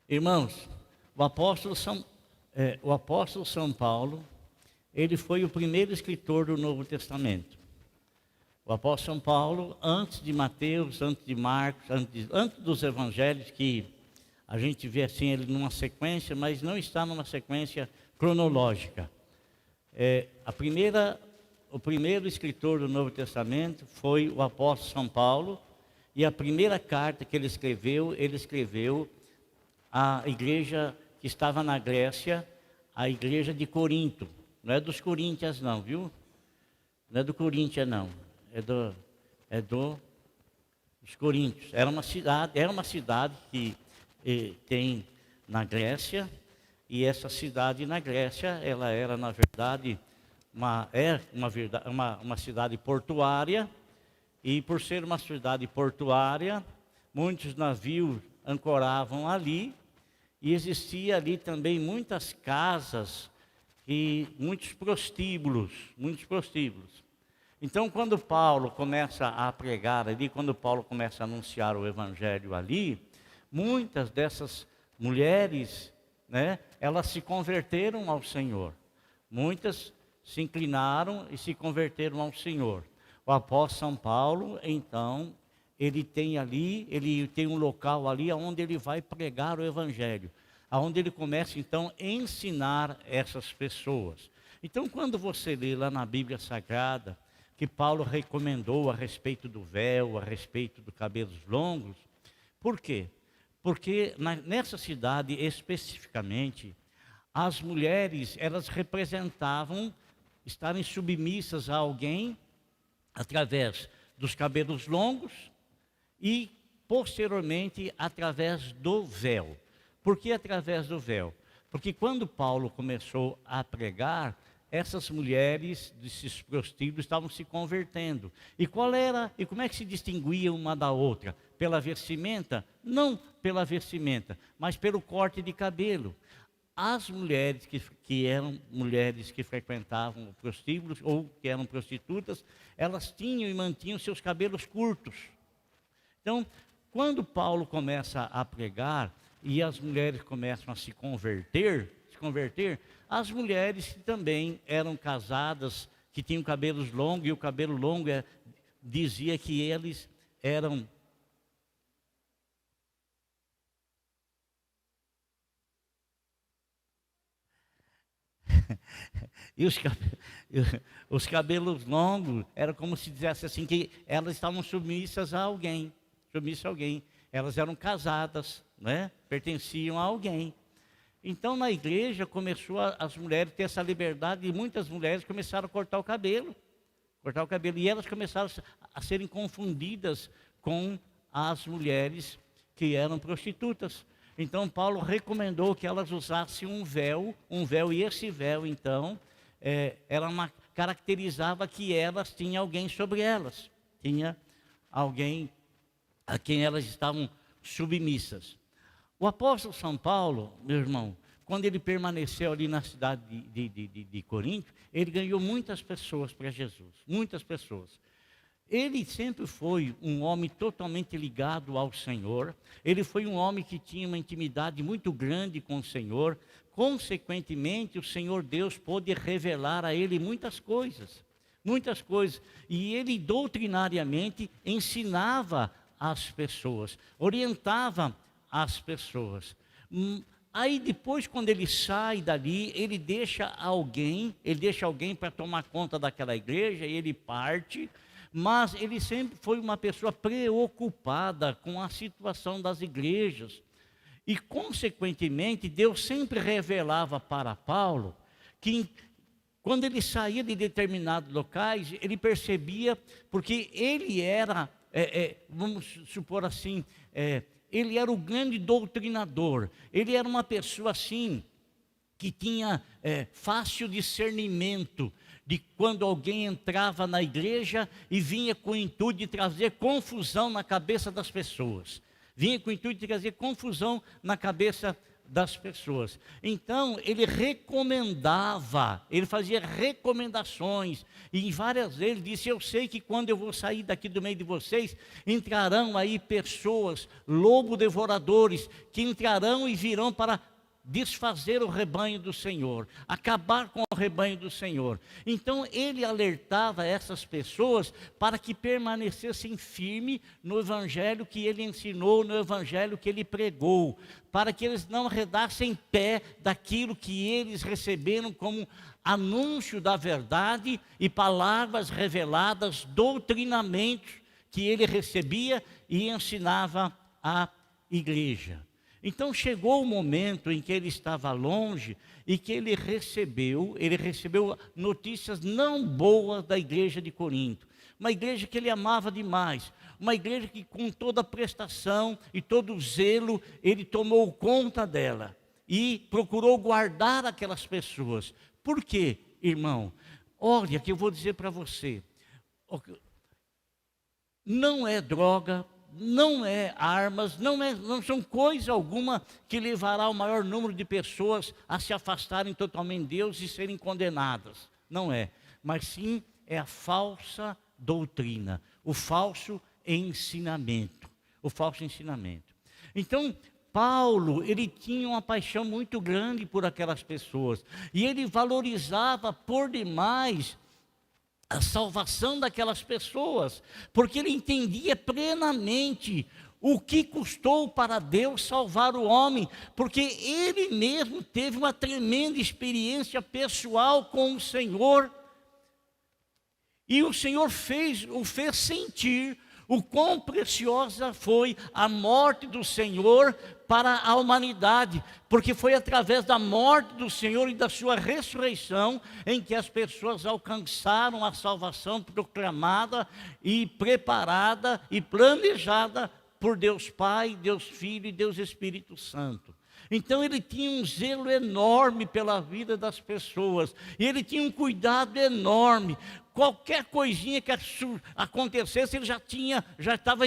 Irmãos, o apóstolo São Paulo, ele foi o primeiro escritor do Novo Testamento. O apóstolo São Paulo, antes de Mateus, antes de Marcos, antes dos evangelhos, que a gente vê assim ele numa sequência, mas não está numa sequência cronológica. O primeiro escritor do Novo Testamento foi o apóstolo São Paulo, e a primeira carta que ele escreveu à igreja que estava na Grécia, a igreja de Corinto. Não é dos Coríntios não, viu? Não é do Coríntios não, dos Coríntios. Era uma cidade que tem na Grécia, e essa cidade na Grécia, ela era na verdade uma cidade portuária, e por ser uma cidade portuária, muitos navios ancoravam ali, e existia ali também muitas casas e muitos prostíbulos. Então, quando Paulo começa a pregar ali, quando Paulo começa a anunciar o evangelho ali, muitas dessas mulheres, né, elas se converteram ao Senhor. Muitas se inclinaram e se converteram ao Senhor. O apóstolo São Paulo, então, ele tem um local ali onde ele vai pregar o evangelho, onde ele começa então a ensinar essas pessoas. Então, quando você lê lá na Bíblia Sagrada que Paulo recomendou a respeito do véu, a respeito dos cabelos longos, por quê? Porque nessa cidade especificamente, as mulheres, elas representavam estarem submissas a alguém através dos cabelos longos e posteriormente através do véu. Por que através do véu? Porque quando Paulo começou a pregar, essas mulheres desses prostíbulos estavam se convertendo. E como é que se distinguia uma da outra? Pela vestimenta? Não pela vestimenta, mas pelo corte de cabelo. As mulheres que eram mulheres que frequentavam prostíbulos ou que eram prostitutas, elas tinham e mantinham seus cabelos curtos. Então, quando Paulo começa a pregar e as mulheres começam a se converter, as mulheres que também eram casadas, que tinham cabelos longos, e o cabelo longo dizia que eles eram e os cabelos longos, era como se dissesse assim, que elas estavam submissas a alguém. Elas eram casadas, né? Pertenciam a alguém. Então na igreja começou as mulheres ter essa liberdade, e muitas mulheres começaram a cortar o cabelo, e elas começaram a serem confundidas com as mulheres que eram prostitutas. Então Paulo recomendou que elas usassem um véu, e esse véu então, caracterizava que elas tinham alguém sobre elas, tinha alguém a quem elas estavam submissas. O apóstolo São Paulo, meu irmão, quando ele permaneceu ali na cidade de Corinto, ele ganhou muitas pessoas para Jesus, muitas pessoas. Ele sempre foi um homem totalmente ligado ao Senhor. Ele foi um homem que tinha uma intimidade muito grande com o Senhor. Consequentemente, o Senhor Deus pôde revelar a ele muitas coisas. E ele doutrinariamente ensinava as pessoas, orientava as pessoas. Aí depois, quando ele sai dali, ele deixa alguém para tomar conta daquela igreja, e ele parte. Mas ele sempre foi uma pessoa preocupada com a situação das igrejas. E, consequentemente, Deus sempre revelava para Paulo que, quando ele saía de determinados locais, ele percebia, porque ele era, vamos supor assim, ele era o grande doutrinador. Ele era uma pessoa assim, que tinha fácil discernimento de quando alguém entrava na igreja e vinha com o intuito de trazer confusão na cabeça das pessoas. Vinha com o intuito de trazer confusão na cabeça das pessoas. Então, ele recomendava, ele fazia recomendações, e várias vezes ele disse: eu sei que quando eu vou sair daqui do meio de vocês, entrarão aí pessoas, lobo-devoradores, que entrarão e virão para desfazer o rebanho do Senhor, acabar com o rebanho do Senhor. Então ele alertava essas pessoas para que permanecessem firmes no evangelho que ele ensinou, no evangelho que ele pregou, para que eles não arredassem pé daquilo que eles receberam como anúncio da verdade e palavras reveladas, doutrinamentos que ele recebia e ensinava à igreja. Então chegou o momento em que ele estava longe e que ele recebeu notícias não boas da igreja de Corinto. Uma igreja que ele amava demais, uma igreja que com toda a prestação e todo o zelo, ele tomou conta dela e procurou guardar aquelas pessoas. Por quê, irmão? Olha, que eu vou dizer para você, não é droga, não é armas, não são coisa alguma que levará o maior número de pessoas a se afastarem totalmente de Deus e serem condenadas. Não é, mas sim é a falsa doutrina, o falso ensinamento, Então, Paulo, ele tinha uma paixão muito grande por aquelas pessoas, e ele valorizava por demais a salvação daquelas pessoas, porque ele entendia plenamente o que custou para Deus salvar o homem, porque ele mesmo teve uma tremenda experiência pessoal com o Senhor, e o Senhor o fez sentir o quão preciosa foi a morte do Senhor para a humanidade, porque foi através da morte do Senhor e da sua ressurreição em que as pessoas alcançaram a salvação proclamada e preparada e planejada por Deus Pai, Deus Filho e Deus Espírito Santo. Então ele tinha um zelo enorme pela vida das pessoas, e ele tinha um cuidado enorme. Qualquer coisinha que acontecesse, ele já estava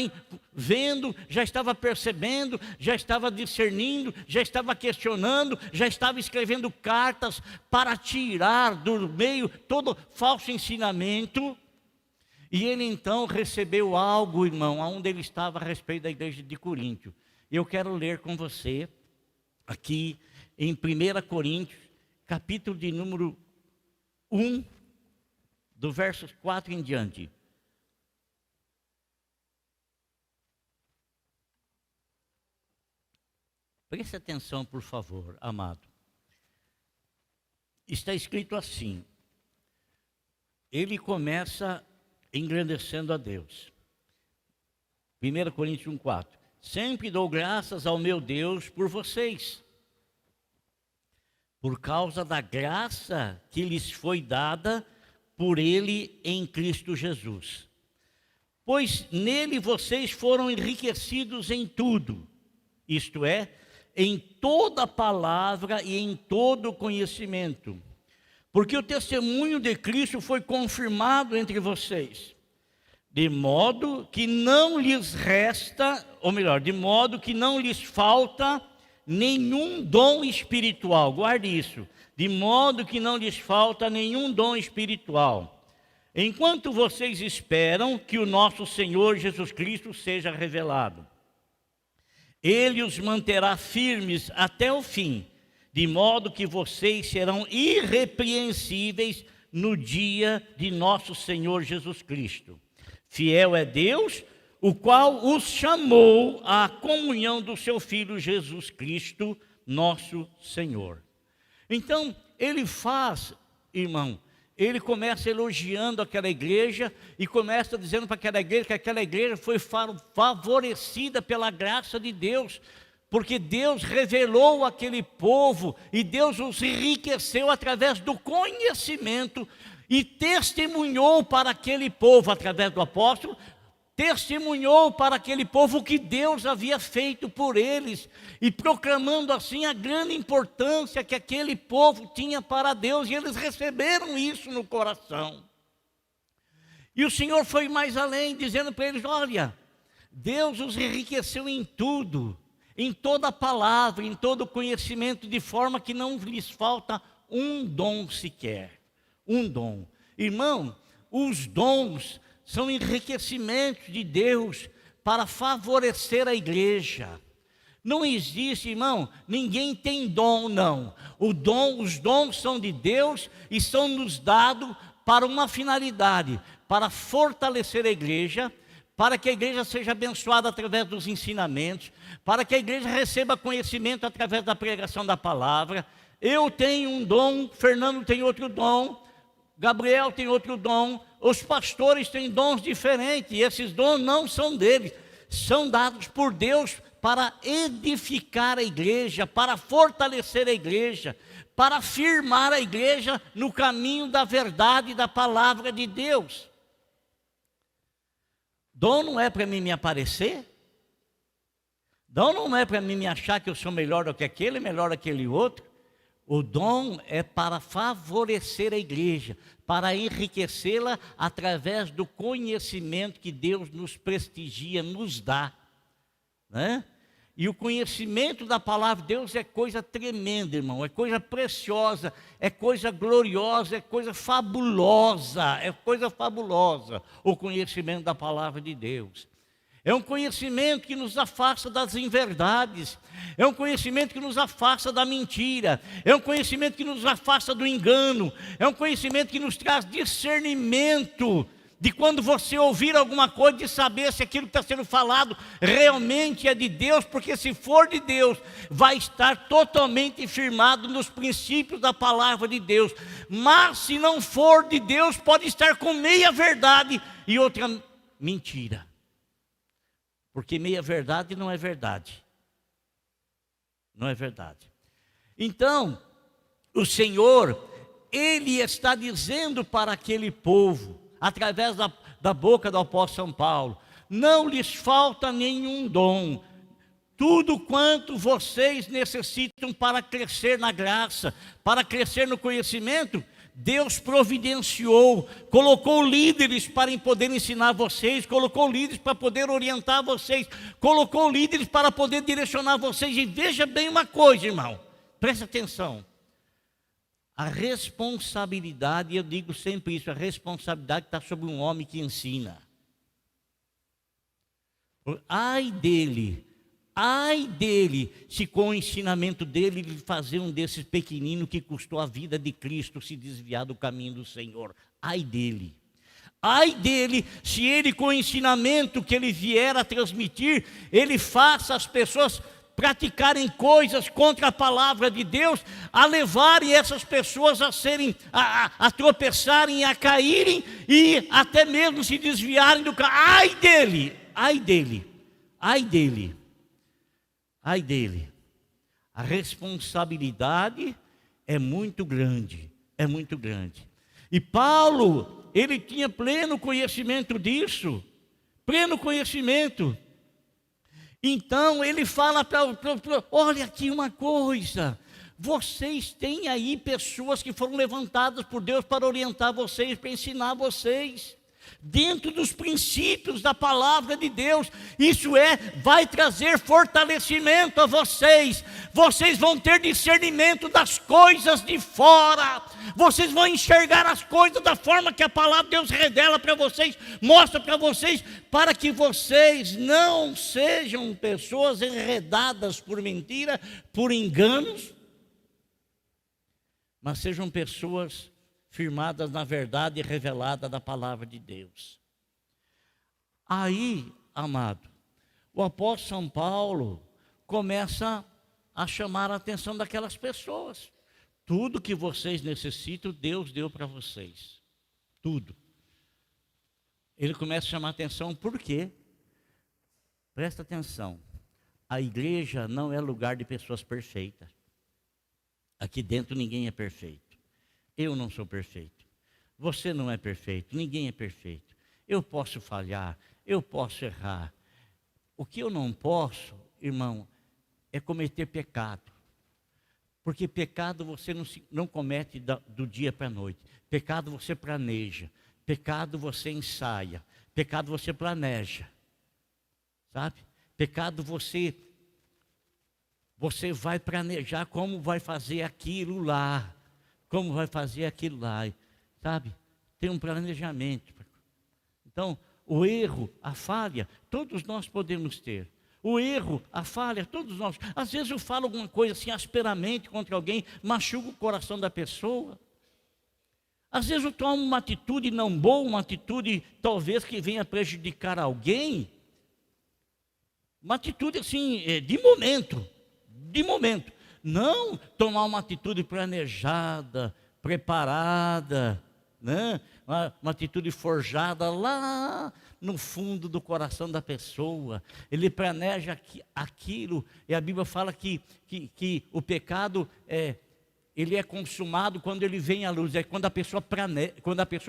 vendo, já estava percebendo, já estava discernindo, já estava questionando, já estava escrevendo cartas para tirar do meio todo falso ensinamento. E ele então recebeu algo, irmão, aonde ele estava a respeito da igreja de Coríntio. Eu quero ler com você aqui em 1 Coríntios, capítulo de número 1, do verso 4 em diante. Preste atenção, por favor, amado. Está escrito assim, ele começa engrandecendo a Deus. 1 Coríntios 1,4. Sempre dou graças ao meu Deus por vocês, por causa da graça que lhes foi dada por Ele em Cristo Jesus. Pois nele vocês foram enriquecidos em tudo, isto é, em toda palavra e em todo conhecimento, porque o testemunho de Cristo foi confirmado entre vocês, de modo que não lhes resta, ou melhor, de modo que não lhes falta nenhum dom espiritual. Guarde isso. De modo que não lhes falta nenhum dom espiritual, enquanto vocês esperam que o nosso Senhor Jesus Cristo seja revelado. Ele os manterá firmes até o fim, de modo que vocês serão irrepreensíveis no dia de nosso Senhor Jesus Cristo. Fiel é Deus, o qual os chamou à comunhão do seu Filho Jesus Cristo, nosso Senhor. Então, ele faz, irmão, ele começa elogiando aquela igreja e começa dizendo para aquela igreja que aquela igreja foi favorecida pela graça de Deus, porque Deus revelou aquele povo e Deus os enriqueceu através do conhecimento e testemunhou para aquele povo, através do apóstolo, testemunhou para aquele povo o que Deus havia feito por eles, e proclamando assim a grande importância que aquele povo tinha para Deus, e eles receberam isso no coração. E o Senhor foi mais além, dizendo para eles: olha, Deus os enriqueceu em tudo, em toda a palavra, em todo o conhecimento, de forma que não lhes falta um dom sequer. Um dom. Irmão, os dons são enriquecimentos de Deus para favorecer a igreja. Não existe, irmão, ninguém tem dom, não. Os dons são de Deus e são nos dados para uma finalidade, para fortalecer a igreja, para que a igreja seja abençoada através dos ensinamentos, para que a igreja receba conhecimento através da pregação da palavra. Eu tenho um dom, Fernando tem outro dom, Gabriel tem outro dom, os pastores têm dons diferentes, e esses dons não são deles, são dados por Deus para edificar a igreja, para fortalecer a igreja, para firmar a igreja no caminho da verdade e da palavra de Deus. Dom não é para mim me aparecer, dom não é para mim me achar que eu sou melhor do que aquele, melhor do que aquele outro. O dom é para favorecer a igreja, para enriquecê-la através do conhecimento que Deus nos prestigia, nos dá, né? E o conhecimento da palavra de Deus é coisa tremenda, irmão, é coisa preciosa, é coisa gloriosa, é coisa fabulosa, o conhecimento da palavra de Deus. É um conhecimento que nos afasta das inverdades, é um conhecimento que nos afasta da mentira, é um conhecimento que nos afasta do engano, é um conhecimento que nos traz discernimento de quando você ouvir alguma coisa, de saber se aquilo que está sendo falado realmente é de Deus, porque se for de Deus, vai estar totalmente firmado nos princípios da palavra de Deus. Mas se não for de Deus, pode estar com meia verdade e outra mentira. Porque meia verdade não é verdade. Não é verdade. Então, o Senhor, Ele está dizendo para aquele povo, através da boca do apóstolo São Paulo: não lhes falta nenhum dom. Tudo quanto vocês necessitam para crescer na graça, para crescer no conhecimento, Deus providenciou, colocou líderes para poder ensinar vocês, colocou líderes para poder orientar vocês, colocou líderes para poder direcionar vocês. E veja bem uma coisa, irmão, preste atenção. A responsabilidade, eu digo sempre isso, a responsabilidade está sobre um homem que ensina. Ai dele, se com o ensinamento dele ele fazer um desses pequeninos que custou a vida de Cristo se desviar do caminho do Senhor. Ai dele, se ele com o ensinamento que ele vier a transmitir, ele faça as pessoas praticarem coisas contra a palavra de Deus, a levarem essas pessoas a serem, a tropeçarem, a caírem e até mesmo se desviarem do caminho. Ai dele. A responsabilidade é muito grande, E Paulo, ele tinha pleno conhecimento disso, Então ele fala olha aqui uma coisa, vocês têm aí pessoas que foram levantadas por Deus para orientar vocês, para ensinar vocês, dentro dos princípios da palavra de Deus. Isso vai trazer fortalecimento a vocês. Vocês vão ter discernimento das coisas de fora. Vocês vão enxergar as coisas da forma que a palavra de Deus revela para vocês, mostra para vocês, para que vocês não sejam pessoas enredadas por mentira, por enganos, mas sejam pessoas firmadas na verdade revelada da palavra de Deus. Aí, amado, o apóstolo São Paulo começa a chamar a atenção daquelas pessoas. Tudo que vocês necessitam, Deus deu para vocês. Tudo. Ele começa a chamar a atenção, por quê? Presta atenção. A igreja não é lugar de pessoas perfeitas. Aqui dentro ninguém é perfeito. Eu não sou perfeito, você não é perfeito, ninguém é perfeito. Eu posso falhar, eu posso errar. O que eu não posso, irmão, é cometer pecado. Porque pecado você não comete do dia para a noite. Pecado você planeja, pecado você ensaia, pecado você planeja. Sabe? Pecado você Você vai planejar como vai fazer aquilo lá. Como vai fazer aquilo lá. Sabe? Tem um planejamento. Então, o erro, a falha, todos nós podemos ter. O erro, a falha, todos nós. Às vezes eu falo alguma coisa assim asperamente contra alguém, machuco o coração da pessoa. Às vezes eu tomo uma atitude não boa, uma atitude talvez que venha prejudicar alguém. Uma atitude assim, de momento. De momento. Não tomar uma atitude planejada, preparada, né? Uma atitude forjada lá no fundo do coração da pessoa. Ele planeja aquilo, e a Bíblia fala que o pecado ele é consumado quando ele vem à luz, é quando a pessoa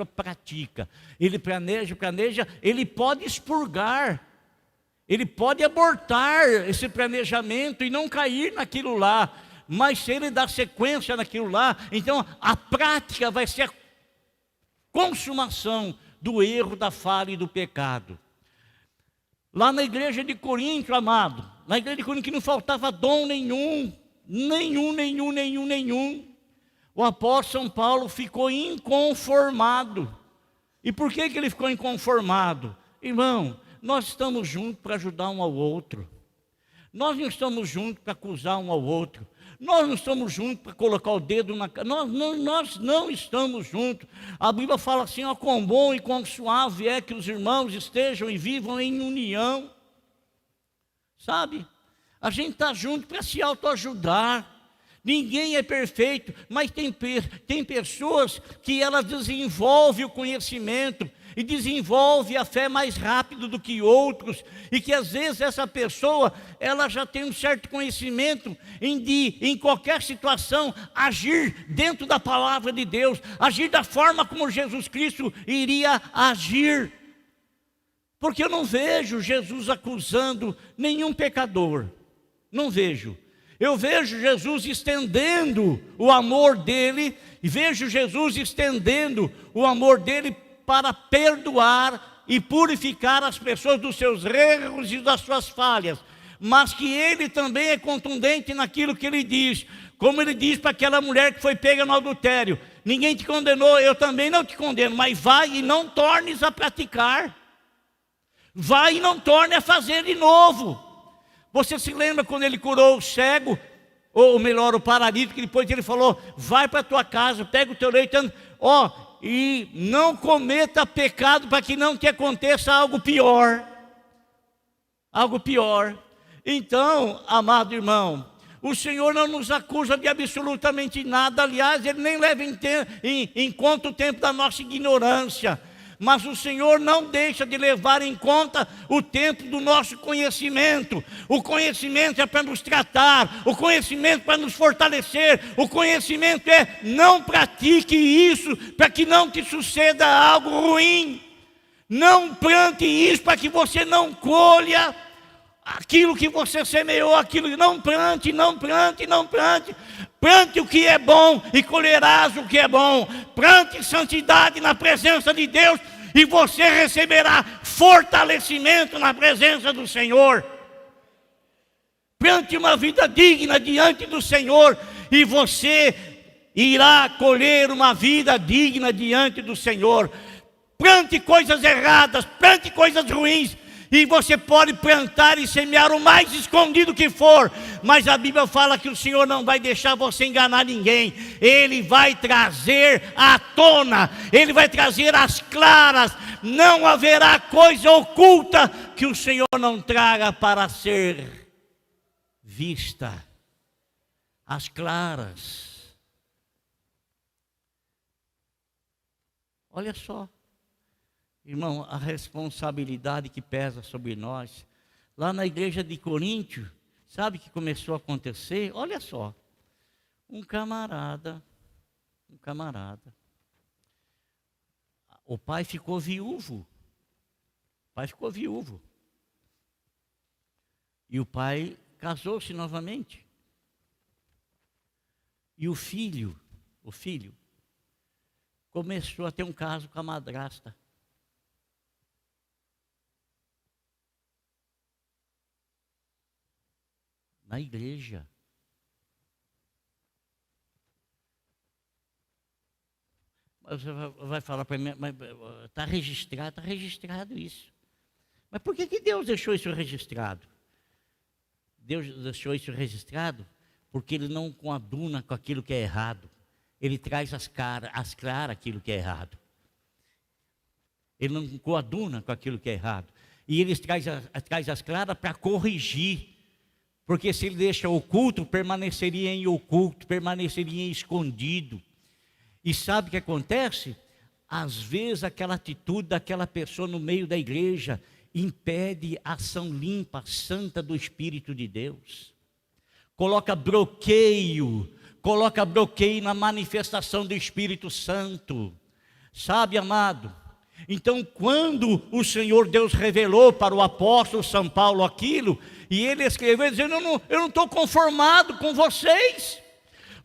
pratica. Ele planeja, ele pode expurgar, ele pode abortar esse planejamento e não cair naquilo lá, mas se ele dá sequência naquilo lá, então a prática vai ser a consumação do erro, da falha e do pecado. Lá na igreja de Corinto, amado, na igreja de Corinto que não faltava dom nenhum. O apóstolo São Paulo ficou inconformado. E por que ele ficou inconformado? Irmão, nós estamos juntos para ajudar um ao outro. Nós não estamos juntos para acusar um ao outro. Nós não estamos juntos para colocar o dedo na cara. Nós não estamos juntos. A Bíblia fala assim, ó, quão bom e quão suave é que os irmãos estejam e vivam em união. Sabe? A gente está junto para se autoajudar. Ninguém é perfeito, mas tem pessoas que elas desenvolvem o conhecimento e desenvolve a fé mais rápido do que outros, e que às vezes essa pessoa, ela já tem um certo conhecimento em qualquer situação, agir dentro da palavra de Deus, agir da forma como Jesus Cristo iria agir. Porque eu não vejo Jesus acusando nenhum pecador, não vejo. Eu vejo Jesus estendendo o amor dele, e vejo Jesus estendendo o amor dele para perdoar e purificar as pessoas dos seus erros e das suas falhas, mas que ele também é contundente naquilo que ele diz, como ele diz para aquela mulher que foi pega no adultério: ninguém te condenou, eu também não te condeno, mas vai e não tornes a praticar, vai e não torne a fazer de novo. Você se lembra quando ele curou o cego, ou melhor, o paralítico, que depois ele falou: vai para a tua casa, pega o teu leito, e não cometa pecado para que não te aconteça algo pior. Algo pior. Então, amado irmão, o Senhor não nos acusa de absolutamente nada. Aliás, Ele nem leva em conta o tempo da nossa ignorância. Mas o Senhor não deixa de levar em conta o tempo do nosso conhecimento. O conhecimento é para nos tratar, o conhecimento para nos fortalecer, o conhecimento é: não pratique isso para que não te suceda algo ruim. Não plante isso para que você não colha aquilo que você semeou, aquilo. Não plante. Plante o que é bom e colherás o que é bom. Plante santidade na presença de Deus e você receberá fortalecimento na presença do Senhor. Plante uma vida digna diante do Senhor e você irá colher uma vida digna diante do Senhor. Plante coisas erradas, plante coisas ruins, e você pode plantar e semear o mais escondido que for, mas a Bíblia fala que o Senhor não vai deixar você enganar ninguém. Ele vai trazer à tona, Ele vai trazer às claras. Não haverá coisa oculta que o Senhor não traga para ser vista às claras. Olha só, irmão, a responsabilidade que pesa sobre nós. Lá na igreja de Coríntio, sabe o que começou a acontecer? Olha só, um camarada, o pai ficou viúvo, e o pai casou-se novamente, e o filho começou a ter um caso com a madrasta. Na igreja. Você vai falar para mim, mas está registrado isso. Mas por que Deus deixou isso registrado? Deus deixou isso registrado porque Ele não coaduna com aquilo que é errado. Ele traz às claras aquilo que é errado. Ele não coaduna com aquilo que é errado. E Ele traz às claras para corrigir. Porque se Ele deixa oculto, permaneceria em oculto, permaneceria em escondido. E sabe o que acontece? Às vezes aquela atitude daquela pessoa no meio da igreja impede a ação limpa, santa do Espírito de Deus. Coloca bloqueio na manifestação do Espírito Santo. Sabe, amado? Então, quando o Senhor Deus revelou para o apóstolo São Paulo aquilo, e ele escreveu dizendo, eu não estou conformado com vocês.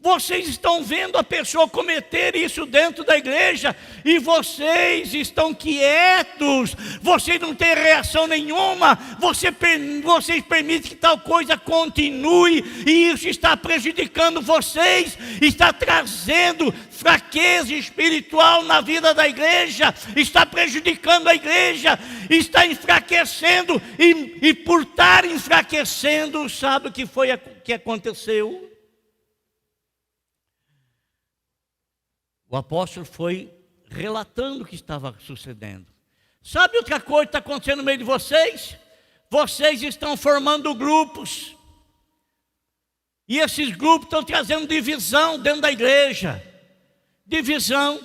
Vocês estão vendo a pessoa cometer isso dentro da igreja e vocês estão quietos, vocês não têm reação nenhuma, vocês permitem que tal coisa continue e isso está prejudicando vocês, está trazendo fraqueza espiritual na vida da igreja, está prejudicando a igreja, está enfraquecendo e por estar enfraquecendo, sabe o que foi que aconteceu? O apóstolo foi relatando o que estava sucedendo. Sabe outra coisa que está acontecendo no meio de vocês? Vocês estão formando grupos. E esses grupos estão trazendo divisão dentro da igreja. Divisão.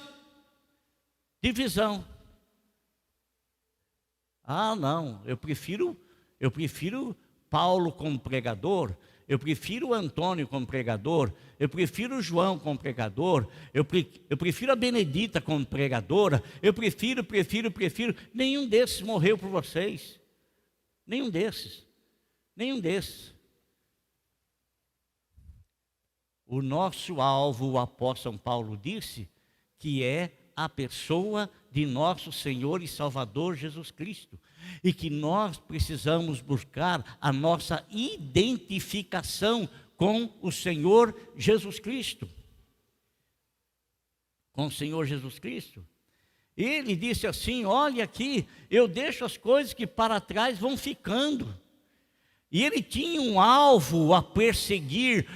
Ah, não, eu prefiro Paulo como pregador. Eu prefiro o Antônio como pregador, eu prefiro o João como pregador, eu prefiro a Benedita como pregadora, eu prefiro. Nenhum desses morreu por vocês. Nenhum desses. O nosso alvo, o apóstolo São Paulo disse, que é a pessoa de nosso Senhor e Salvador Jesus Cristo. E que nós precisamos buscar a nossa identificação com o Senhor Jesus Cristo. Com o Senhor Jesus Cristo. Ele disse assim, olha aqui, eu deixo as coisas que para trás vão ficando. E ele tinha um alvo a perseguir,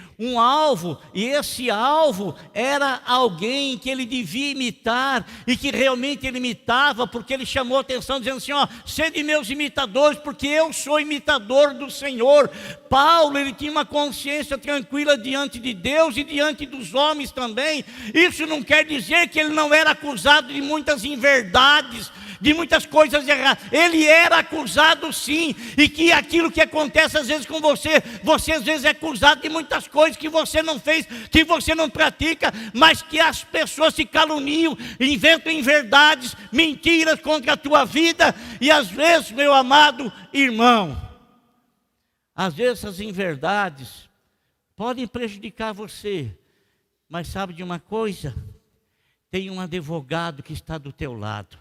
e esse alvo era alguém que ele devia imitar, e que realmente ele imitava, porque ele chamou a atenção, dizendo assim, sede meus imitadores, porque eu sou imitador do Senhor. Paulo, ele tinha uma consciência tranquila diante de Deus e diante dos homens também. Isso não quer dizer que ele não era acusado de muitas inverdades, de muitas coisas erradas. Ele era acusado sim, e que aquilo que acontece às vezes com você às vezes é acusado de muitas coisas que você não fez, que você não pratica, mas que as pessoas se caluniam, inventam inverdades, mentiras contra a tua vida, e às vezes, meu amado irmão, às vezes essas inverdades podem prejudicar você, mas sabe de uma coisa? Tem um advogado que está do teu lado.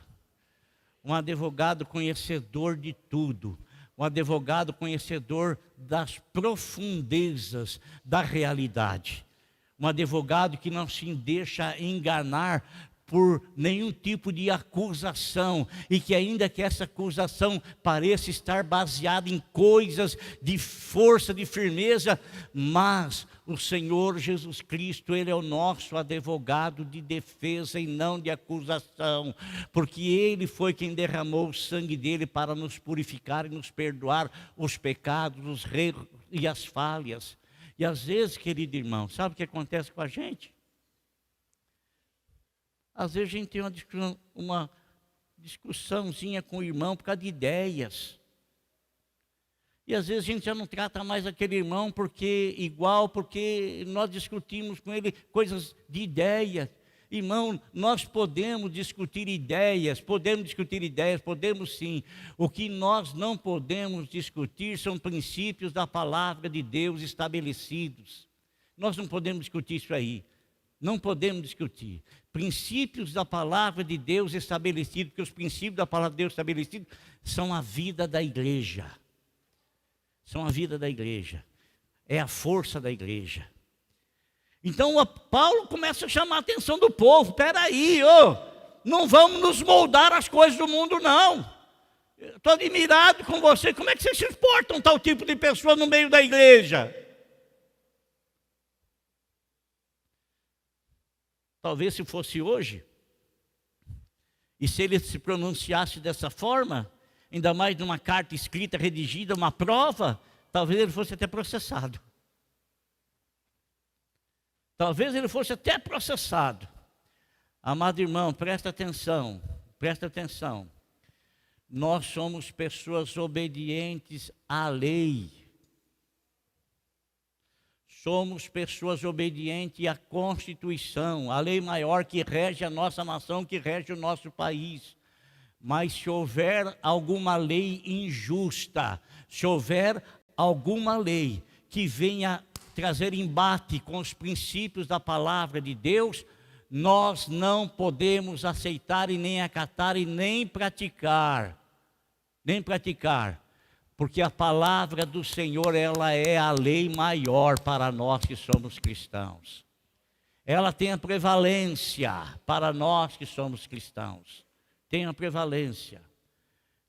Um advogado conhecedor de tudo, um advogado conhecedor das profundezas da realidade, um advogado que não se deixa enganar por nenhum tipo de acusação, e que ainda que essa acusação pareça estar baseada em coisas de força, de firmeza, mas o Senhor Jesus Cristo, Ele é o nosso advogado de defesa e não de acusação, porque Ele foi quem derramou o sangue dEle para nos purificar e nos perdoar os pecados, os erros e as falhas. E às vezes, querido irmão, sabe o que acontece com a gente? Às vezes a gente tem uma discussãozinha com o irmão por causa de ideias. E às vezes a gente já não trata mais aquele irmão porque nós discutimos com ele coisas de ideia. Irmão, nós podemos discutir ideias, podemos sim. O que nós não podemos discutir são princípios da palavra de Deus estabelecidos. Nós não podemos discutir isso aí. Não podemos discutir. Princípios da palavra de Deus estabelecidos, porque os princípios da palavra de Deus estabelecidos são a vida da igreja. São a vida da igreja. É a força da igreja. Então Paulo começa a chamar a atenção do povo. Espera aí, não vamos nos moldar às coisas do mundo, não. Estou admirado com você. Como é que vocês suportam tal tipo de pessoa no meio da igreja? Talvez se fosse hoje, e se ele se pronunciasse dessa forma, ainda mais numa carta escrita, redigida, uma prova, talvez ele fosse até processado. Talvez ele fosse até processado. Amado irmão, presta atenção, presta atenção. Nós somos pessoas obedientes à lei. Somos pessoas obedientes à Constituição, à lei maior que rege a nossa nação, que rege o nosso país. Mas se houver alguma lei injusta, se houver alguma lei que venha trazer embate com os princípios da palavra de Deus, nós não podemos aceitar e nem acatar e nem praticar, porque a palavra do Senhor, ela é a lei maior para nós que somos cristãos. Ela tem a prevalência para nós que somos cristãos. Tem a prevalência.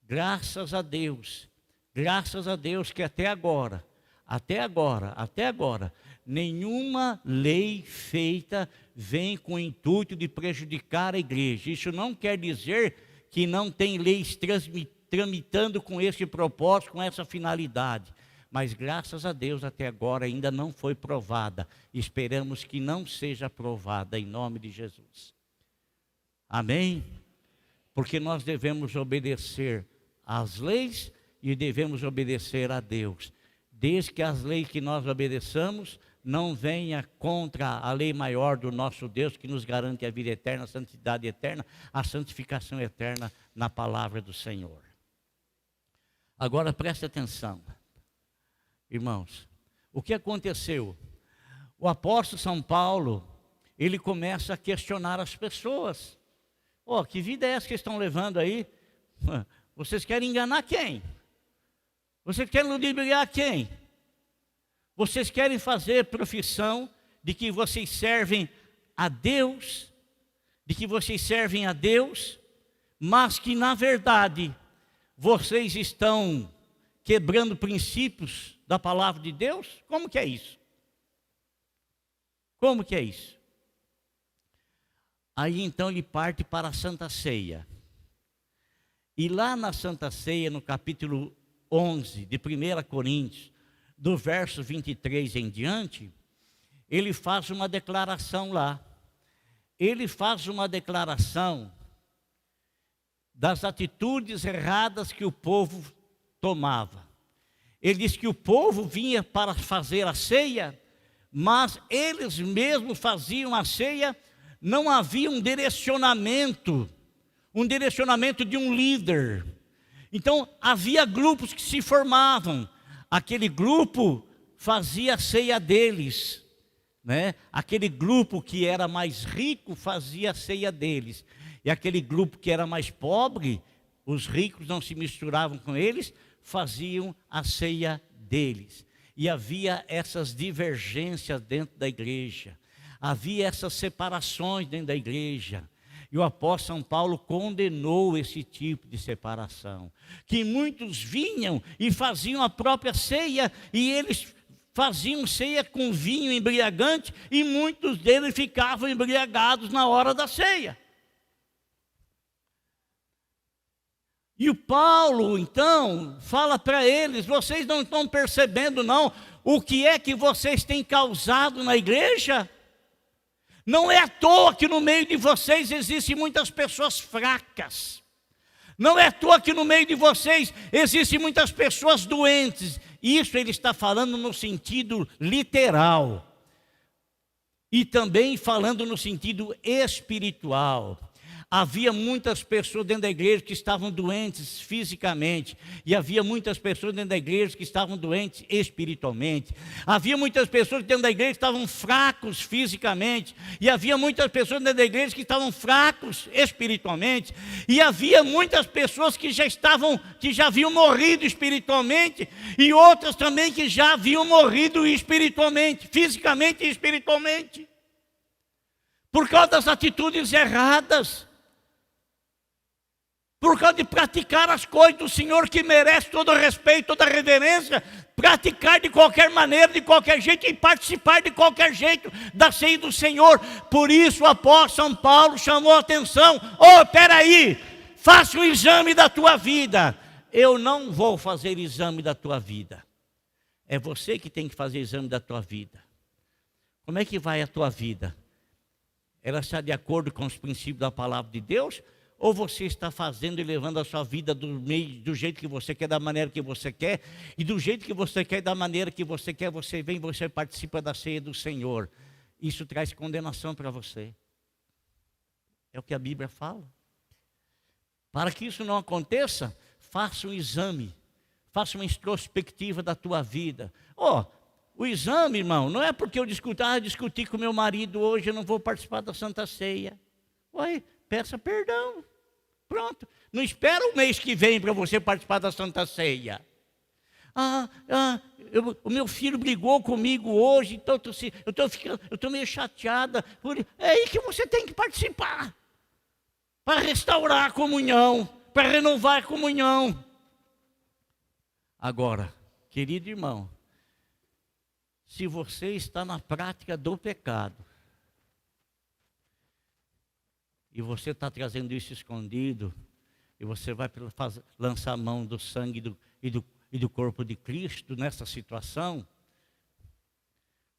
Graças a Deus que até agora, nenhuma lei feita vem com o intuito de prejudicar a igreja. Isso não quer dizer que não tem leis tramitando com esse propósito, com essa finalidade. Mas graças a Deus até agora ainda não foi provada. Esperamos que não seja aprovada em nome de Jesus. Amém? Porque nós devemos obedecer às leis e devemos obedecer a Deus. Desde que as leis que nós obedeçamos não venha contra a lei maior do nosso Deus, que nos garante a vida eterna, a santidade eterna, a santificação eterna na palavra do Senhor. Agora preste atenção, irmãos, o que aconteceu? O apóstolo São Paulo, ele começa a questionar as pessoas. Que vida é essa que estão levando aí? Vocês querem enganar quem? Vocês querem ludibriar quem? Vocês querem fazer profissão de que vocês servem a Deus, mas que na verdade vocês estão quebrando princípios da palavra de Deus? Como que é isso? Como que é isso? Aí então ele parte para a Santa Ceia. E lá na Santa Ceia, no capítulo 11 de 1 Coríntios, do verso 23 em diante, ele faz uma declaração lá. Ele faz uma declaração das atitudes erradas que o povo tomava. Ele diz que o povo vinha para fazer a ceia, mas eles mesmos faziam a ceia, não havia um direcionamento de um líder. Então havia grupos que se formavam, aquele grupo fazia a ceia deles, né? Aquele grupo que era mais rico fazia a ceia deles, e aquele grupo que era mais pobre, os ricos não se misturavam com eles, faziam a ceia deles. E havia essas divergências dentro da igreja, havia essas separações dentro da igreja. E o apóstolo São Paulo condenou esse tipo de separação, que muitos vinham e faziam a própria ceia, e eles faziam ceia com vinho embriagante, e muitos deles ficavam embriagados na hora da ceia. E o Paulo, então, fala para eles: vocês não estão percebendo, não, o que é que vocês têm causado na igreja? Não é à toa que no meio de vocês existem muitas pessoas fracas. Não é à toa que no meio de vocês existem muitas pessoas doentes. Isso ele está falando no sentido literal. E também falando no sentido espiritual. Havia muitas pessoas dentro da igreja que estavam doentes fisicamente. E havia muitas pessoas dentro da igreja que estavam doentes espiritualmente. Havia muitas pessoas dentro da igreja que estavam fracos fisicamente. E havia muitas pessoas dentro da igreja que estavam fracos espiritualmente. E havia muitas pessoas que já haviam morrido espiritualmente. E outras também que já haviam morrido espiritualmente, fisicamente e espiritualmente. Por causa das atitudes erradas. Por causa de praticar as coisas do Senhor que merece todo o respeito, toda a reverência, praticar de qualquer maneira, de qualquer jeito e participar de qualquer jeito da ceia do Senhor. Por isso o apóstolo São Paulo chamou a atenção: peraí, faça o exame da tua vida. Eu não vou fazer exame da tua vida. É você que tem que fazer exame da tua vida. Como é que vai a tua vida? Ela está de acordo com os princípios da palavra de Deus? Ou você está fazendo e levando a sua vida do jeito que você quer, da maneira que você quer, e do jeito que você quer, da maneira que você quer, você vem, você participa da ceia do Senhor. Isso traz condenação para você. É o que a Bíblia fala. Para que isso não aconteça, faça um exame, faça uma introspectiva da tua vida. O exame, irmão, não é porque eu discuti com meu marido hoje, eu não vou participar da Santa Ceia. Peça perdão. Pronto. Não espera o mês que vem para você participar da Santa Ceia. O meu filho brigou comigo hoje, então eu estou meio chateada. É aí que você tem que participar. Para restaurar a comunhão, para renovar a comunhão. Agora, querido irmão, se você está na prática do pecado, e você está trazendo isso escondido, e você vai lançar a mão do sangue e do corpo de Cristo nessa situação,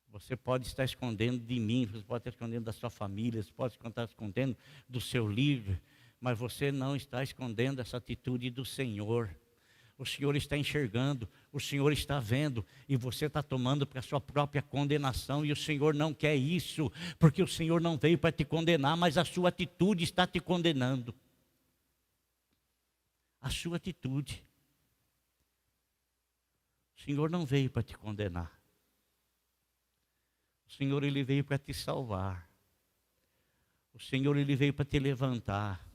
você pode estar escondendo de mim, você pode estar escondendo da sua família, você pode estar escondendo do seu líder, mas você não está escondendo essa atitude do Senhor. O Senhor está enxergando, o Senhor está vendo, e você está tomando para a sua própria condenação, e o Senhor não quer isso, porque o Senhor não veio para te condenar, mas a sua atitude está te condenando. A sua atitude. O Senhor não veio para te condenar. O Senhor, Ele veio para te salvar. O Senhor, Ele veio para te levantar.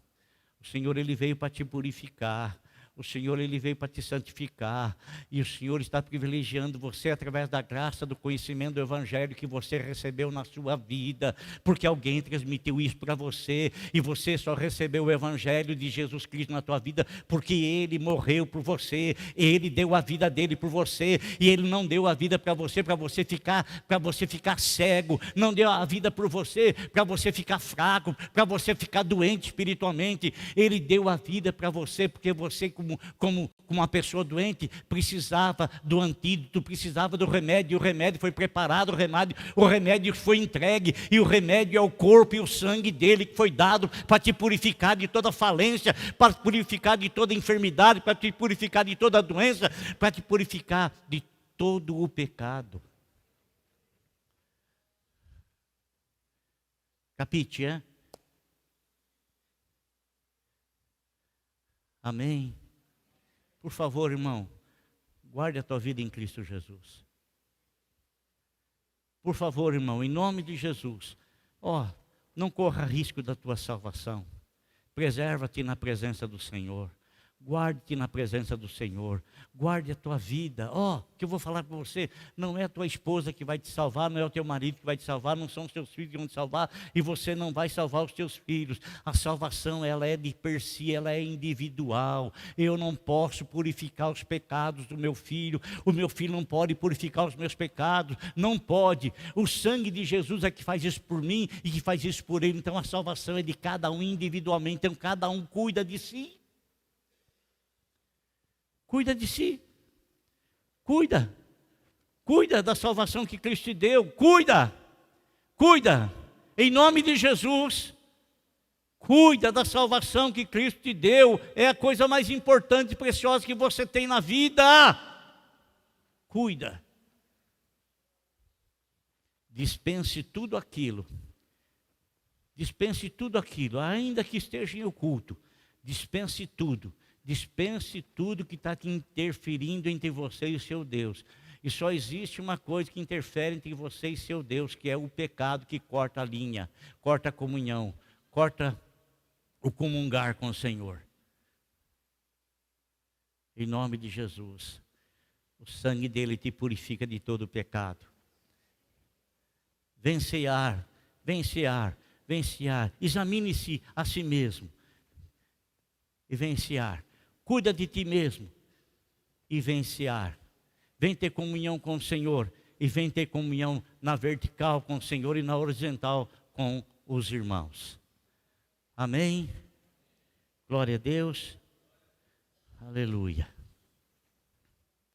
O Senhor, Ele veio para te purificar. O Senhor, Ele veio para te santificar, e o Senhor está privilegiando você através da graça, do conhecimento do Evangelho que você recebeu na sua vida, porque alguém transmitiu isso para você, e você só recebeu o Evangelho de Jesus Cristo na tua vida, porque Ele morreu por você, Ele deu a vida dele por você, e Ele não deu a vida para você ficar cego, não deu a vida por você, para você ficar fraco, para você ficar doente espiritualmente. Ele deu a vida para você, porque você, como uma pessoa doente, precisava do antídoto, precisava do remédio, e o remédio foi preparado, o remédio foi entregue, e o remédio é o corpo e o sangue dele que foi dado para te purificar de toda falência, para te purificar de toda enfermidade, para te purificar de toda doença, para te purificar de todo o pecado. Capite, é? Amém? Por favor, irmão, guarde a tua vida em Cristo Jesus. Por favor, irmão, em nome de Jesus, não corra risco da tua salvação. Preserva-te na presença do Senhor. Guarde-te na presença do Senhor. Guarde a tua vida. Que eu vou falar para você, não é a tua esposa que vai te salvar, não é o teu marido que vai te salvar, não são os teus filhos que vão te salvar, e você não vai salvar os teus filhos. A salvação, ela é de per si, ela é individual. Eu não posso purificar os pecados do meu filho, o meu filho não pode purificar os meus pecados, não pode. O sangue de Jesus é que faz isso por mim e que faz isso por ele. Então a salvação é de cada um individualmente, então cada um cuida de si. Cuida de si. Cuida da salvação que Cristo te deu. Cuida. Em nome de Jesus. Cuida da salvação que Cristo te deu. É a coisa mais importante e preciosa que você tem na vida. Cuida. Dispense tudo aquilo Dispense tudo aquilo, ainda que esteja em oculto. Dispense tudo. Dispense tudo que está te interferindo entre você e o seu Deus. E só existe uma coisa que interfere entre você e seu Deus, que é o pecado que corta a linha, corta a comunhão, corta o comungar com o Senhor. Em nome de Jesus, o sangue dele te purifica de todo o pecado. Vencear, vencear, vencear. Examine-se a si mesmo e vencear. Cuida de ti mesmo e vencear. Vem ter comunhão com o Senhor e vem ter comunhão na vertical com o Senhor e na horizontal com os irmãos. Amém? Glória a Deus. Aleluia.